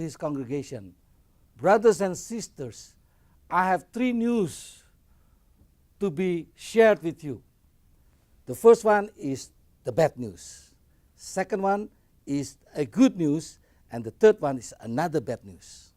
his congregation, "Brothers and sisters, I have 3 news to be shared with you. The first one is the bad news. Second one is a good news. And the third one is another bad news."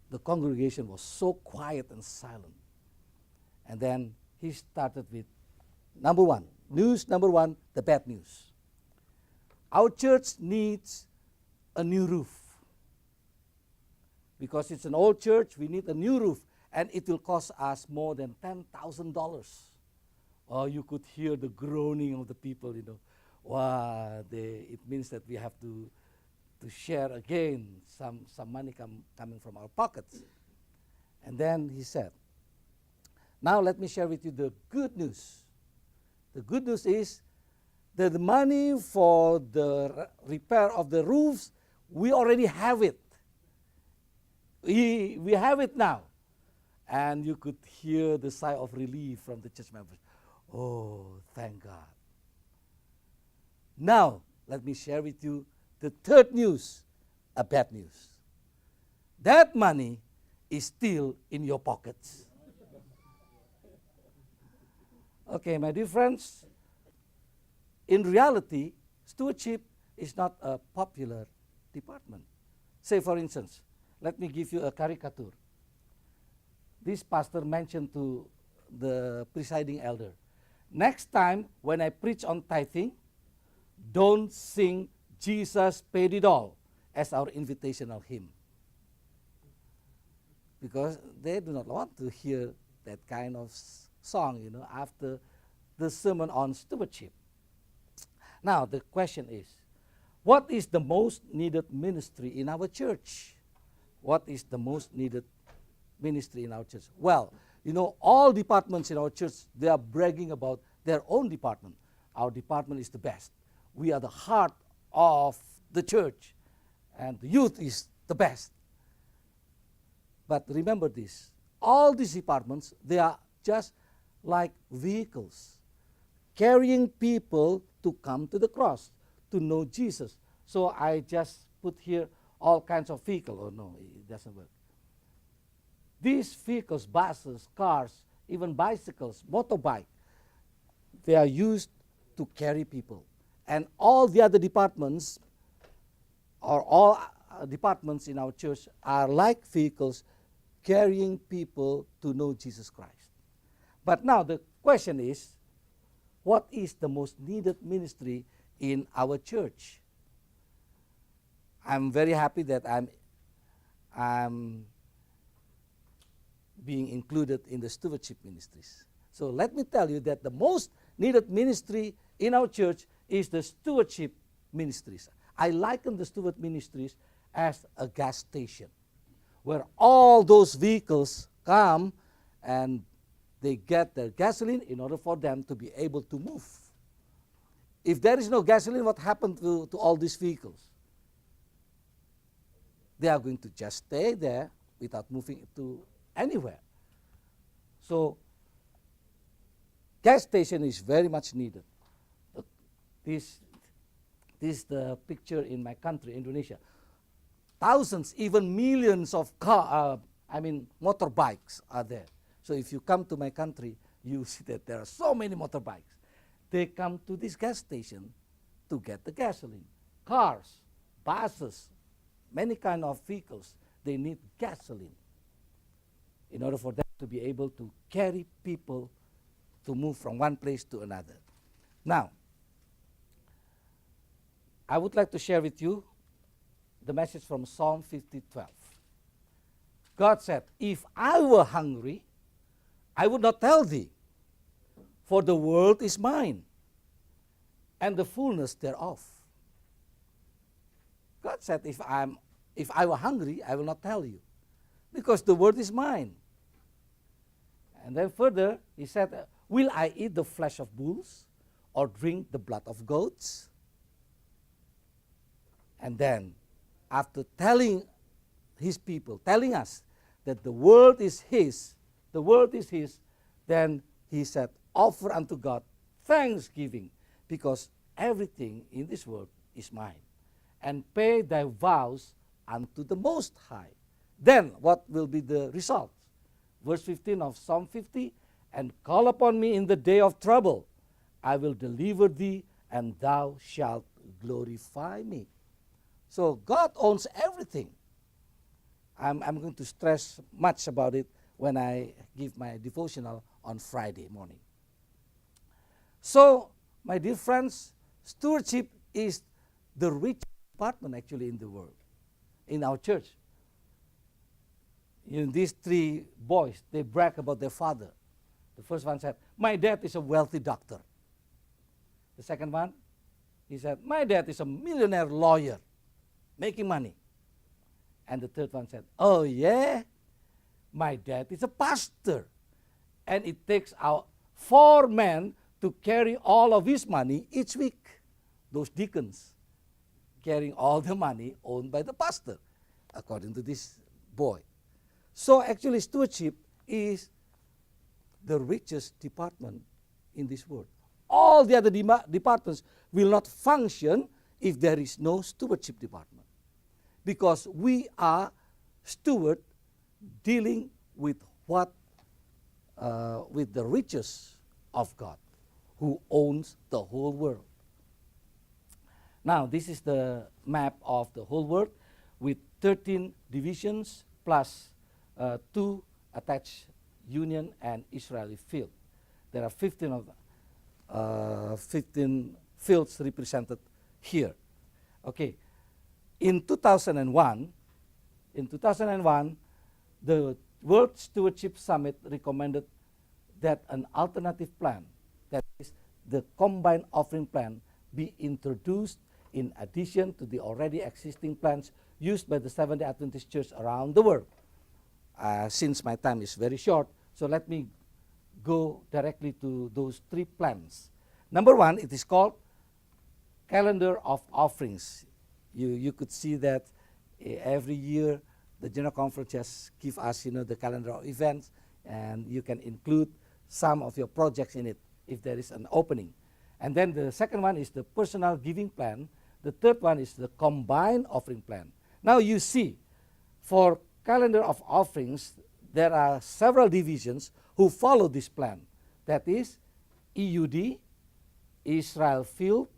The congregation was so quiet and silent. And then he started with number 1. News number 1, the bad news. "Our church needs a new roof. Because it's an old church, we need a new roof. And it will cost us more than $10,000. Oh, you could hear the groaning of the people, Wow, it means that we have to share again some money coming from our pockets. And then he said, "Now let me share with you the good news. The good news is that the money for the repair of the roofs, we already have it. We have it now." And you could hear the sigh of relief from the church members. Oh, thank God. Now, let me share with you the third news, a bad news. That money is still in your pockets. Okay, my dear friends, in reality, stewardship is not a popular department. Say, for instance, let me give you a caricature. This pastor mentioned to the presiding elder, "Next time when I preach on tithing, don't sing 'Jesus paid it all' as our invitational hymn." Because they do not want to hear that kind of song, after the sermon on stewardship. Now, the question is, what is the most needed ministry in our church? What is the most needed ministry in our church? Well, all departments in our church, they are bragging about their own department. Our department is the best. We are the heart of the church, and the youth is the best. But remember this, all these departments, they are just like vehicles, carrying people to come to the cross, to know Jesus. So I just put here all kinds of vehicles. Oh no, it doesn't work. These vehicles, buses, cars, even bicycles, motorbike, they are used to carry people. And all the other departments, or all departments in our church, are like vehicles carrying people to know Jesus Christ. But now the question is, what is the most needed ministry in our church? I'm very happy that I'm being included in the stewardship ministries. So let me tell you that the most needed ministry in our church is the stewardship ministries. I liken the steward ministries as a gas station, where all those vehicles come and they get their gasoline in order for them to be able to move. If there is no gasoline, what happens to all these vehicles? They are going to just stay there without moving to anywhere. So, gas station is very much needed. This is the picture in my country, Indonesia. Thousands, even millions of motorbikes are there. So if you come to my country, you see that there are so many motorbikes. They come to this gas station to get the gasoline. Cars, buses, many kind of vehicles, they need gasoline in order for them to be able to carry people to move from one place to another. Now, I would like to share with you the message from Psalm 50:12. God said, "If I were hungry, I would not tell thee, for the world is mine, and the fullness thereof." God said, if I were hungry, I will not tell you, because the world is mine. And then further, he said, "Will I eat the flesh of bulls, or drink the blood of goats?" And then, after telling his people, telling us that the world is his, then he said, "Offer unto God thanksgiving, because everything in this world is mine. And pay thy vows unto the Most High. Then what will be the result? Verse 15 of Psalm 50, and call upon me in the day of trouble. I will deliver thee, and thou shalt glorify me. So God owns everything. I'm going to stress much about it when I give my devotional on Friday morning. So, my dear friends, stewardship is the richest department actually in the world, in our church. These three boys, they brag about their father. The first one said, my dad is a wealthy doctor. The second one, he said, my dad is a millionaire lawyer, making money. And the third one said, oh yeah, my dad is a pastor. And it takes out 4 men to carry all of his money each week. Those deacons carrying all the money owned by the pastor, according to this boy. So actually stewardship is the richest department in this world. All the other departments will not function if there is no stewardship department. Because we are steward dealing with with the riches of God, who owns the whole world. Now, this is the map of the whole world with 13 divisions plus 2 attached Union and Israeli field. There are 15 fields represented here. Okay. In 2001, the World Stewardship Summit recommended that an alternative plan, that is the combined offering plan, be introduced in addition to the already existing plans used by the Seventh-day Adventist Church around the world. Since my time is very short, so let me go directly to those 3 plans. Number 1, it is called Calendar of Offerings. You could see that every year the General Conference just give us, the calendar of events, and you can include some of your projects in it if there is an opening. And then the second one is the personal giving plan. The third one is the combined offering plan. Now you see, for calendar of offerings, there are several divisions who follow this plan. That is EUD, Israel Field,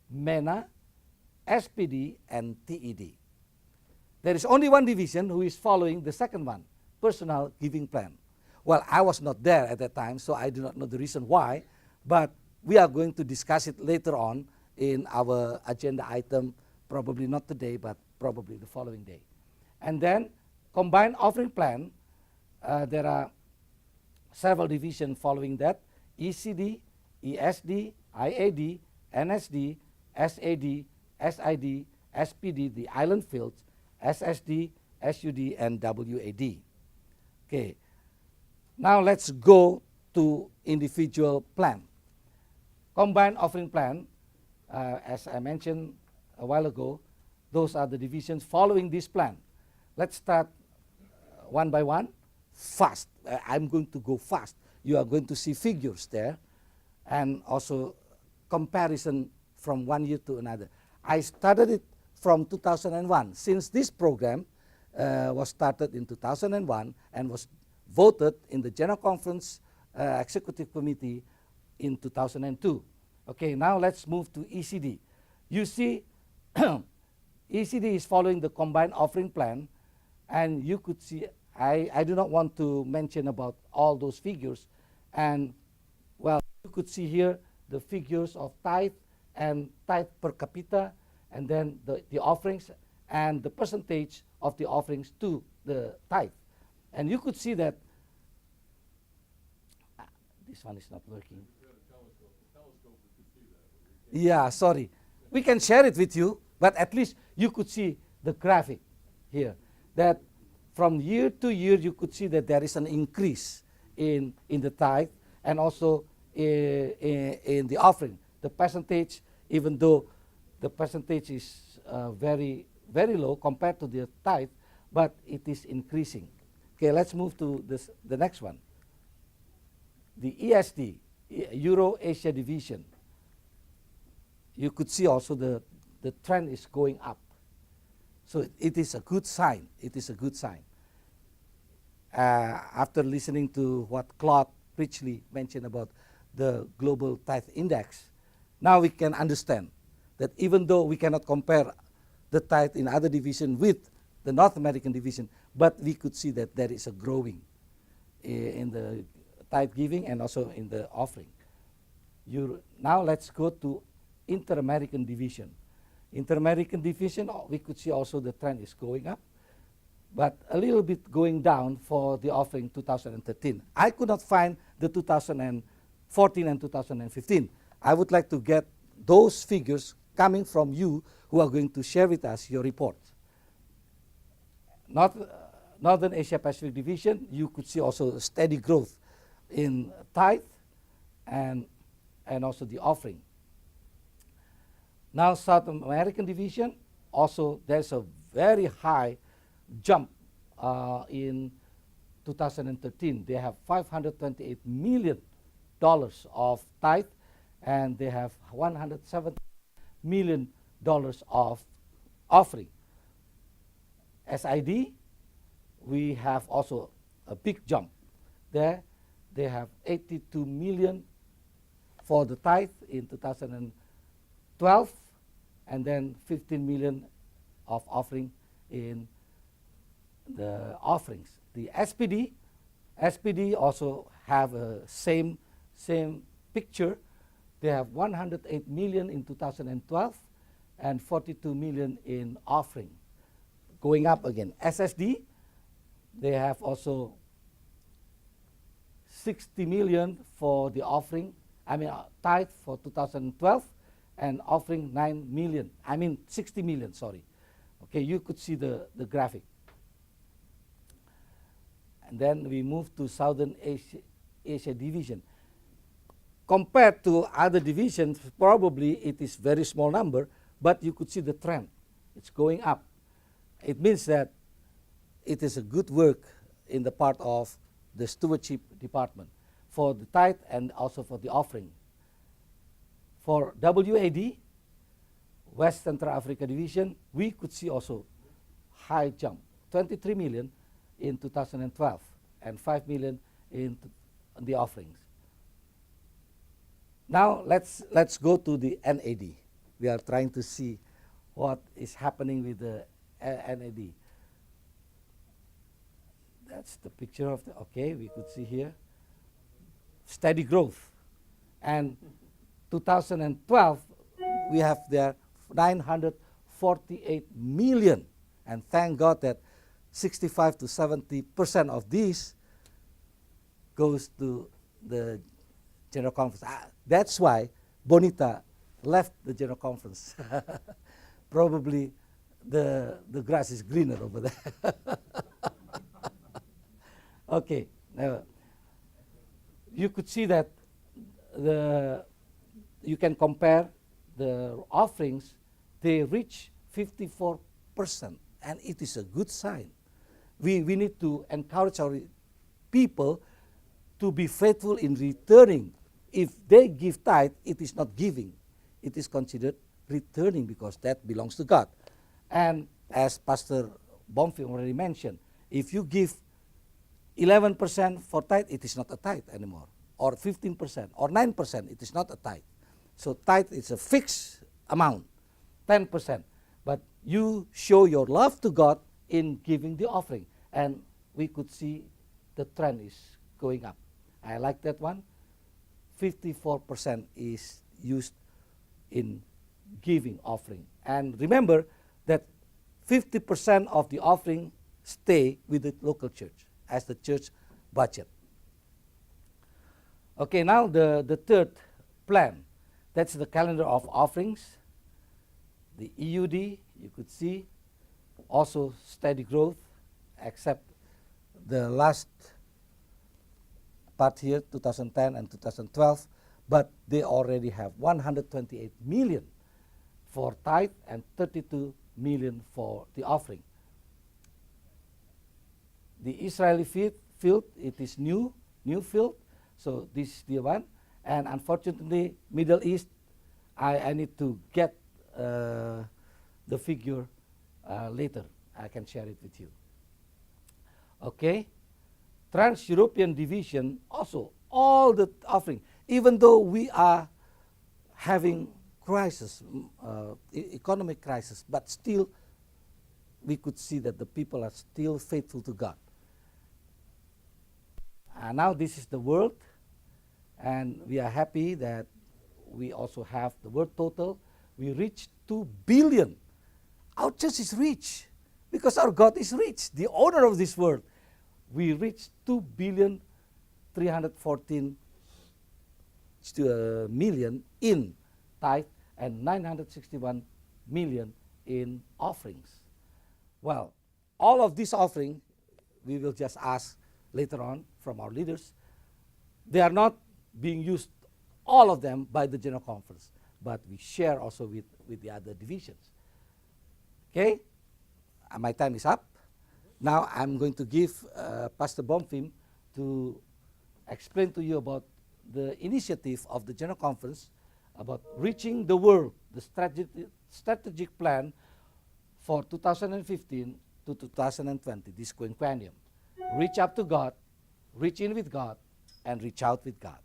MENA, SPD, and TED. There is only one division who is following the second one, personal giving plan. Well, I was not there at that time, so I do not know the reason why, but we are going to discuss it later on in our agenda item, probably not today, but probably the following day. And then, combined offering plan, there are several divisions following that: ECD, ESD, IAD, NSD, SAD, SID, SPD, the island fields, SSD, SUD, and WAD. Okay. Now let's go to individual plan. Combined offering plan, as I mentioned a while ago, those are the divisions following this plan. Let's start one by one, fast. I'm going to go fast. You are going to see figures there, and also comparison from one year to another. I started it from 2001. Since this program was started in 2001 and was voted in the General Conference Executive Committee in 2002. Okay, now let's move to ECD. You see, ECD is following the combined offering plan, and you could see, I do not want to mention about all those figures, and well, you could see here the figures of tithe and tithe per capita, and then the offerings and the percentage of the offerings to the tithe. And you could see that, this one is not working. Yeah, sorry. We can share it with you, but at least you could see the graphic here, that from year to year you could see that there is an increase in the tithe and also in the offering. The percentage, even though the percentage is very, very low compared to the tithe, but it is increasing. Okay, let's move to the next one. The ESD, Euro-Asia Division. You could see also the trend is going up. So it is a good sign. It is a good sign. After listening to what Claude richly mentioned about the global tithe index, now we can understand that even though we cannot compare the tithe in other division with the North American division, but we could see that there is a growing in the tithe giving and also in the offering. Now let's go to Inter-American division. Inter-American division, we could see also the trend is going up, but a little bit going down for the offering 2013. I could not find the 2014 and 2015. I would like to get those figures coming from you who are going to share with us your report. Northern Asia Pacific division, you could see also steady growth in tithe and also the offering. Now South American division, also there's a very high jump in 2013. They have $528 million of tithe, and they have $170 million of offering. SID, we have also a big jump there. They have 82 million for the tithe in 2012, and then 15 million of offering in the offerings. The SPD also have a same picture. They have 108 million in 2012 and 42 million in offering. Going up again. SSD, they have also 60 million for the offering, tithe for 2012, and offering 60 million, sorry. Okay, you could see the graphic. And then we move to Southern Asia division. Compared to other divisions, probably it is very small number, but you could see the trend. It's going up. It means that it is a good work in the part of the stewardship department for the tithe and also for the offering. For WAD, West Central Africa division, we could see also high jump, 23 million in 2012 and 5 million in the offerings. Now let's go to the NAD. We are trying to see what is happening with the NAD. That's the picture of the, okay, we could see here. Steady growth. And 2012, we have there 948 million. And thank God that 65 to 70% of these goes to the General Conference. That's why Bonita left the General Conference. Probably the grass is greener over there. Okay, now you could see that you can compare the offerings, they reach 54%, and it is a good sign. We need to encourage our people to be faithful in returning. If they give tithe, it is not giving. It is considered returning because that belongs to God. And as Pastor Bonfim already mentioned, if you give 11% for tithe, it is not a tithe anymore. Or 15% or 9%, it is not a tithe. So tithe is a fixed amount, 10%. But you show your love to God in giving the offering. And we could see the trend is going up. I like that one. 54% is used in giving offering. And remember that 50% of the offering stay with the local church as the church budget. Okay, now the third plan. That's the calendar of offerings. The EUD, you could see, also steady growth, except the last part here, 2010 and 2012, but they already have 128 million for tithe and 32 million for the offering. The Israeli field, it is new field, so this is the one. And unfortunately, Middle East, I need to get the figure later. I can share it with you. Okay? Trans-European Division also, all the offering, even though we are having crisis, economic crisis, but still we could see that the people are still faithful to God. And now this is the world, and we are happy that we also have the world total. We reached 2 billion. Our church is rich because our God is rich, the owner of this world. We reached 2 billion 314 million in tithe and 961 million in offerings. Well, all of this offering, we will just ask later on from our leaders. They are not being used, all of them, by the General Conference, but we share also with the other divisions. Okay? My time is up. Now I'm going to give Pastor Bonfim to explain to you about the initiative of the General Conference about reaching the world, the strategic plan for 2015 to 2020, this quinquennium. Reach up to God, reach in with God, and reach out with God.